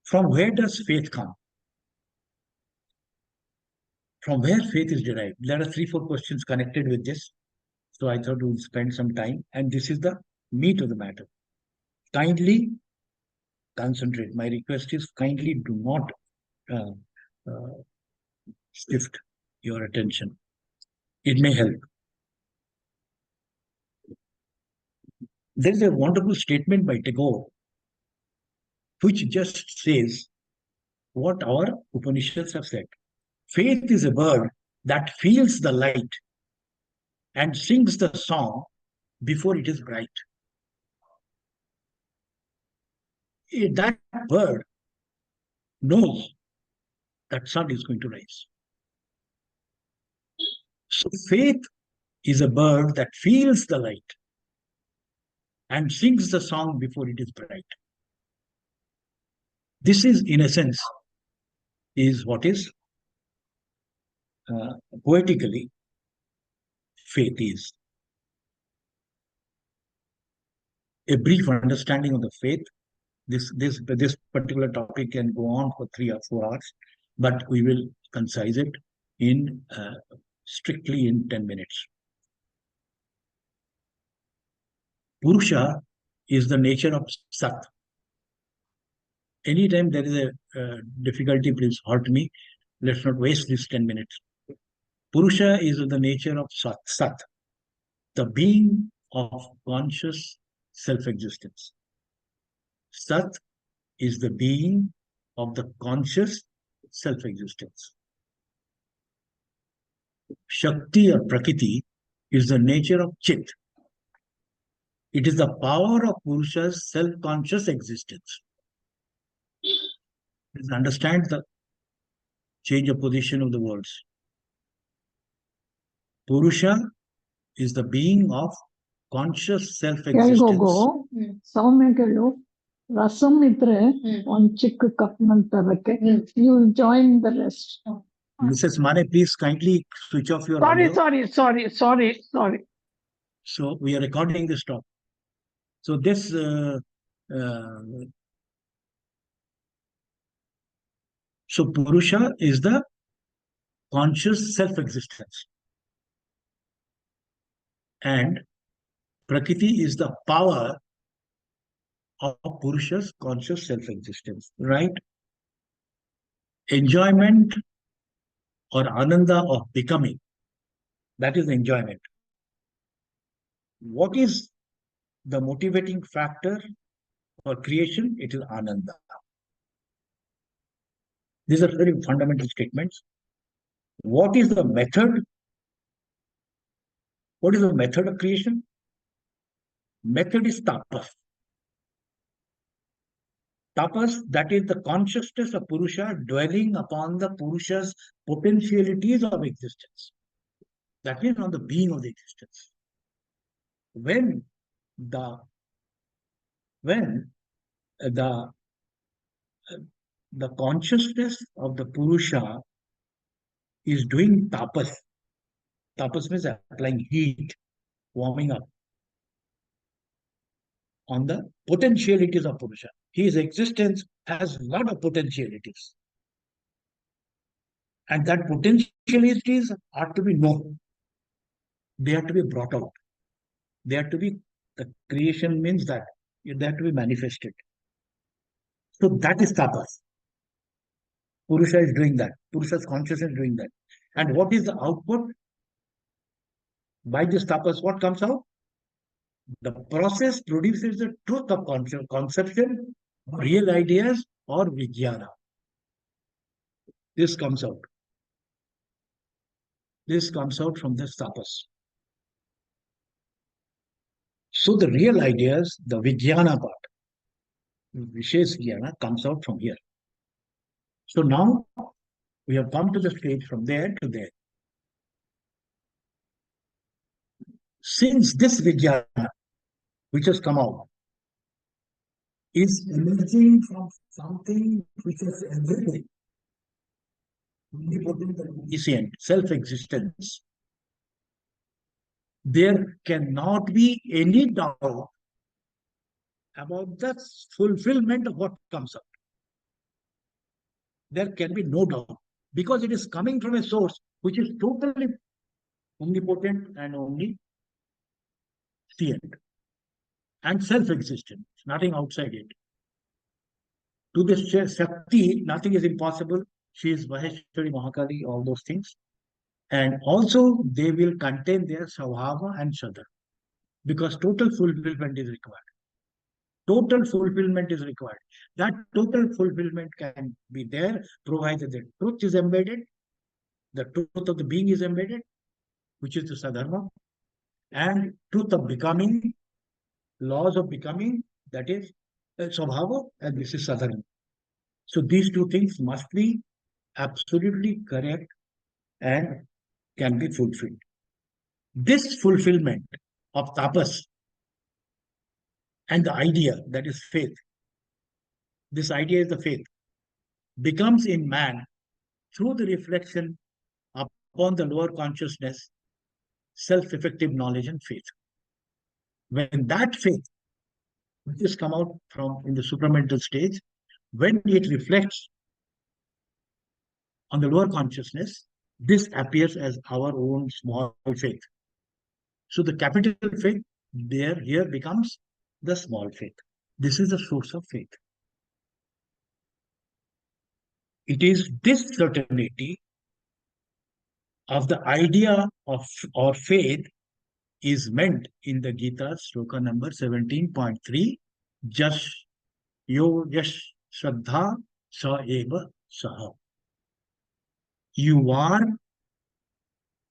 From where does faith come? From where faith is derived? There are 3-4 questions connected with this. So I thought we'll spend some time. And this is the meat of the matter. Kindly concentrate. My request is kindly do not uh, uh, shift your attention. It may help. There's a wonderful statement by Tagore which just says what our Upanishads have said. Faith is a bird that feels the light and sings the song before it is bright. That bird knows that sun is going to rise. So faith is a bird that feels the light and sings the song before it is bright. This is, in essence, is what is poetically faith is. A brief understanding of the faith. This particular topic can go on for 3 or 4 hours, but we will concise it in strictly in 10 minutes. Purusha is the nature of Sat. Anytime there is a difficulty, please halt me. Let's not waste these 10 minutes. Purusha is of the nature of Sat, the being of conscious self-existence. Sat is the being of the conscious self-existence. Shakti or Prakriti is the nature of Chit. It is the power of Purusha's self-conscious existence. Please understand the change of position of the words. Purusha is the being of conscious self-existence. ಸೌಮ್ಯ ಕೇಳು ರಸಂ ಇದ್ರೆ ಒಂದ್ ಚಿಕ್ಕ ಕಪ್ನಲ್ಲಿ ತರಕ್ಕೆ you join the rest. Mrs. Mane, please kindly switch off your audio. Sorry. So we are recording this talk. So this so Purusha is the conscious self-existence, and Prakriti is the power of Purusha's conscious self-existence, right? Enjoyment or ananda of becoming, that is enjoyment. What is the motivating factor for creation? It is ananda. These are very fundamental statements. What is the method? What is the method of creation? Method is tapas. Tapas, that is the consciousness of Purusha dwelling upon the Purusha's potentialities of existence. That is on the being of the existence. When the consciousness of the Purusha is doing tapas. Tapas means applying heat, warming up on the potentialities of Purusha. His existence has a lot of potentialities. And that potentialities are to be known. They have to be brought out. They have to be, the creation means that they have to be manifested. So that is tapas. Purusha is doing that. Purusha's consciousness is doing that. And what is the output? By this tapas, what comes out? The process produces the truth of conception, real ideas, or vijnana. This comes out. This comes out from this tapas. So the real ideas, the vijnana part, Vishesh Jnana, comes out from here. So now we have come to the stage from there to there. Since this vijnana, which has come out, is emerging from something which is everything. omnipotent and omniscient, self-existence, there cannot be any doubt about the fulfillment of what comes out. There can be no doubt because it is coming from a source which is totally omnipotent and omniscient and self-existent, nothing outside it. To this Shakti, nothing is impossible. She is Maheshwari, Mahakali, all those things. And also, they will contain their Svabhava and Shadar because total fulfillment is required. Total fulfillment is required. That total fulfillment can be there provided the truth is embedded, the truth of the being is embedded, which is the Sadharma, and truth of becoming, laws of becoming, that is Svabhava, and this is Sadharma. So these two things must be absolutely correct and can be fulfilled. This fulfillment of tapas and the idea that is faith, this idea is the faith, becomes in man through the reflection upon the lower consciousness, self-effective knowledge and faith. When that faith, which is come out from in the supramental stage, when it reflects on the lower consciousness, this appears as our own small faith. So the capital faith there here becomes the small faith. This is the source of faith. It is this certainty of the idea of or faith is meant in the Gita sloka number 17.3, Jash yo yash shraddha sa eva saha. You are,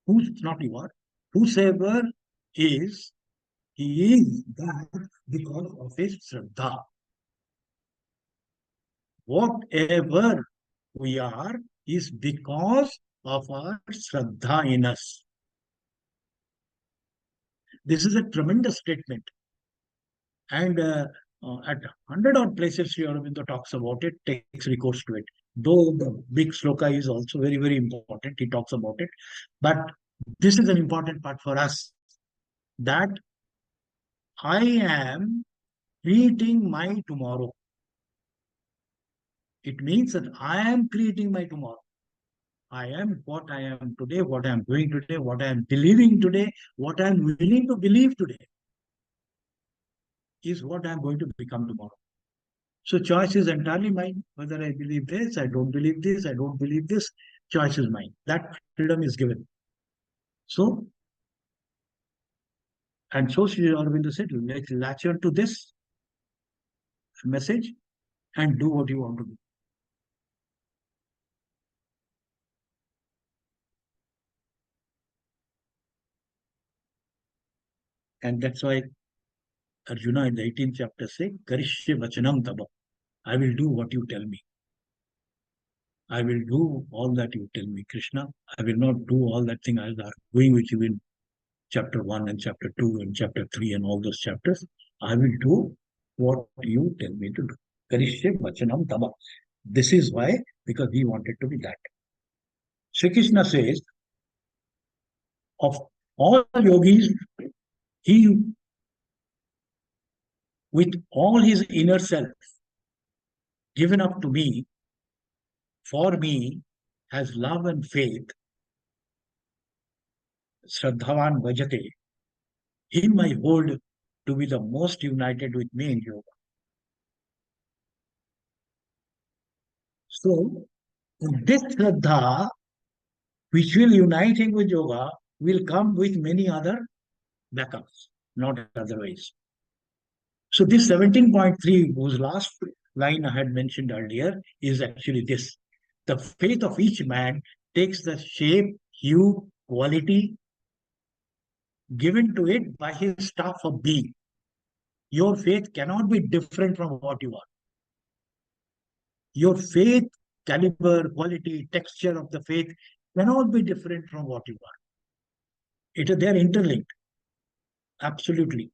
who's not you are, whosoever is, he is that because of his shraddha. Whatever we are is because of our shraddha in us. This is a tremendous statement. And at 100 odd places, Sri Aurobindo talks about it, takes recourse to it. Though the big sloka is also very, very important, he talks about it. But this is an important part for us, that I am creating my tomorrow. It means that I am creating my tomorrow. I am what I am today, what I am doing today, what I am believing today, what I am willing to believe today is what I am going to become tomorrow. So choice is entirely mine. Whether I believe this, I don't believe this, I don't believe this, choice is mine. That freedom is given. So, and so Sri Aurobindo said, let's latch on to this message and do what you want to do. And that's why Arjuna in the 18th chapter says, Karishya Vachanam Taba. I will do what you tell me. I will do all that you tell me, Krishna. I will not do all that thing I was going with you in chapter 1 and chapter 2 and chapter 3 and all those chapters. I will do what you tell me to do. Karishya Vachanam Taba. This is why, because he wanted to be that. Sri Krishna says, of all yogis, he, with all his inner self, given up to me, for me, has love and faith, Shraddhavan Vajate, him I hold to be the most united with me in yoga. So, this Shraddha, which will unite him with yoga, will come with many other backups, not otherwise. So this 17.3, whose last line I had mentioned earlier, is actually this. The faith of each man takes the shape, hue, quality given to it by his staff of being. Your faith cannot be different from what you are. Your faith, caliber, quality, texture of the faith cannot be different from what you are. They are interlinked. Absolutely.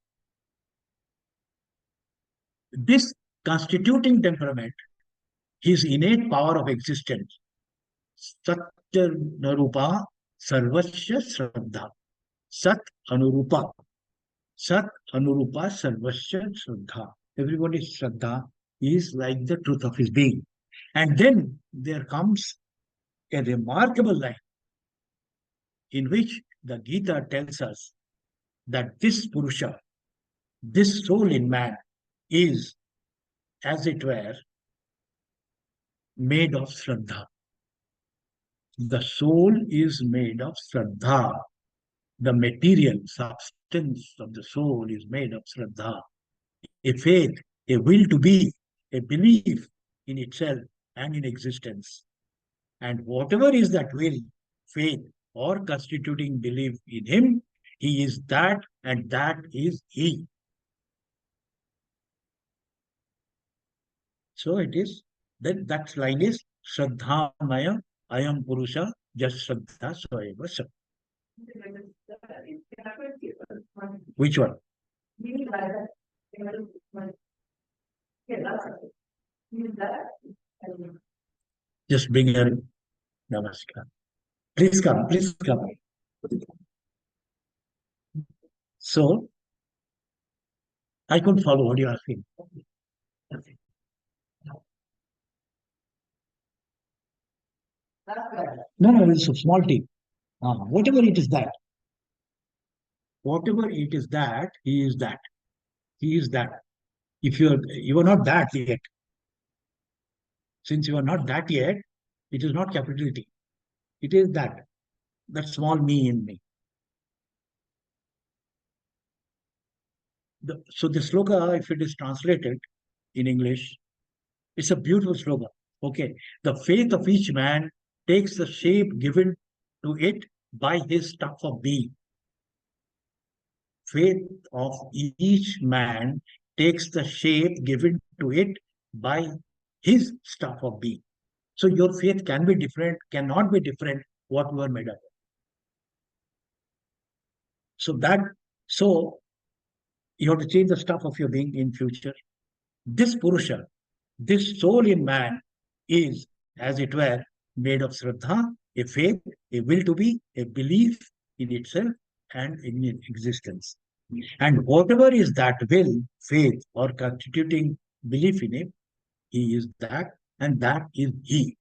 This constituting temperament, his innate power of existence, Satyanurupa Sarvasya Shraddha. Sat Anurupa. Sat Anurupa Sarvasya Shraddha. Everybody's Shraddha is like the truth of his being. And then there comes a remarkable line in which the Gita tells us that this Purusha, this soul in man, is, as it were, made of Shraddha. The soul is made of Shraddha. The material substance of the soul is made of Shraddha, a faith, a will to be, a belief in itself and in existence. And whatever is that will, faith, or constituting belief in him, he is that, and that is he. So it is that line is Shraddhamaya Ayam Purusha Jas Shraddha Soeva Sat. Which one? Just bring her in. Namaskar. Please come, please come. So I couldn't follow what you are saying. No, it's a small thing. Whatever it is that. Whatever it is that, he is that. He is that. If you are not that yet, since you are not that yet, it is not capital T. It is that. That small me in me. So the sloka, if it is translated in English, it's a beautiful slogan. Okay. The faith of each man takes the shape given to it by his stuff of being. Faith of each man takes the shape given to it by his stuff of being. So your faith can be different, cannot be different what you are made of. So you have to change the stuff of your being in future. This Purusha, this soul in man is, as it were, made of Shraddha, a faith, a will to be, a belief in itself and in existence. And whatever is that will, faith, or constituting belief in it, he is that, and that is he.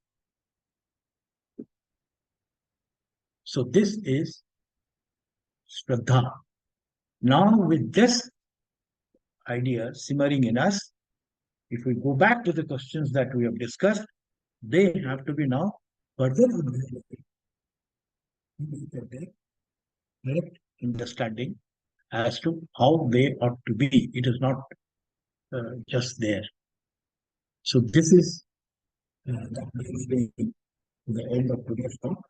So this is Shraddha. Now, with this idea simmering in us, if we go back to the questions that we have discussed, they have to be now further correct understanding as to how they ought to be. It is not just there. So this is the end of today's talk.